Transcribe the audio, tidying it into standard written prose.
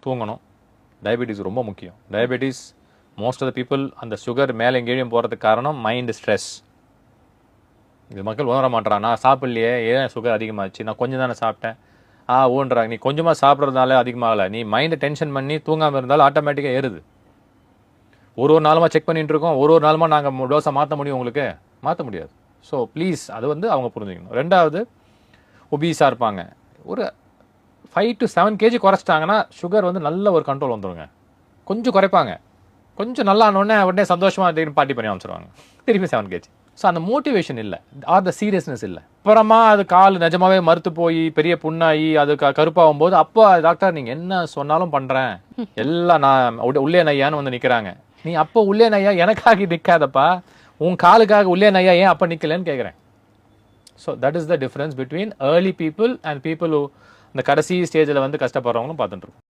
தூங்கணும். டயபெட்டிஸ் ரொம்ப முக்கியம். Diabetes most of the people அந்த சுகர் மேலே எங்கேயும் போகிறதுக்கு காரணம் மைண்ட் ஸ்ட்ரெஸ். இது மக்கள் உணர மாட்டான். நான் சாப்பிட்லையே, ஏன் சுகர் அதிகமாச்சு, நான் கொஞ்சம் தானே சாப்பிட்டேன், ஊன்றாங்க. நீ கொஞ்சமாக சாப்பிட்றதுனால அதிகமாகலை, நீ மைண்டை டென்ஷன் பண்ணி தூங்காமல் இருந்தாலும் ஆட்டோமேட்டிக்காக ஏறுது. ஒரு நாளுமா செக் பண்ணிட்டு இருக்கோம், ஒரு நாளுமா நாங்கள் டோஸை மாற்ற முடியும், உங்களுக்கு மாற்ற முடியாது. ஸோ ப்ளீஸ் அது வந்து அவங்க புரிஞ்சுக்கணும். ரெண்டாவது, ஒபீஸாக இருப்பாங்க, ஒரு 5 to 7 kg குறைச்சிட்டாங்கன்னா சுகர் வந்து நல்ல ஒரு கண்ட்ரோல் வந்துடுங்க. கொஞ்சம் குறைப்பாங்க, கொஞ்சம் நல்லா உடனே சந்தோஷமாக திடீர்னு பார்ட்டி பண்ணி அமைச்சிருவாங்க, திருப்பி 7 kg. ஸோ அந்த மோட்டிவேஷன் இல்லை, ஆர் த சீரியஸ்னஸ் இல்லை. அப்புறமா அது கால் நிஜமாவே மறுத்து போய் பெரிய புண்ணாகி அது கருப்பாகும் போது அப்போ டாக்டர் நீங்கள் என்ன சொன்னாலும் பண்ணுறேன், எல்லாம் நான் உள்ளே நையான்னு வந்து நிற்கிறாங்க. நீ அப்போ உள்ளே நையா எனக்காக நிற்காதப்பா, உன் காலுக்காக உள்ளே நையா ஏன் அப்போ நிற்கலன்னு கேட்குறேன். So that is the difference between early people and people இந்த கடைசி ஸ்டேஜில் வந்து கஷ்டப்படுறவங்களும் பார்த்துட்டு இருக்கோம்.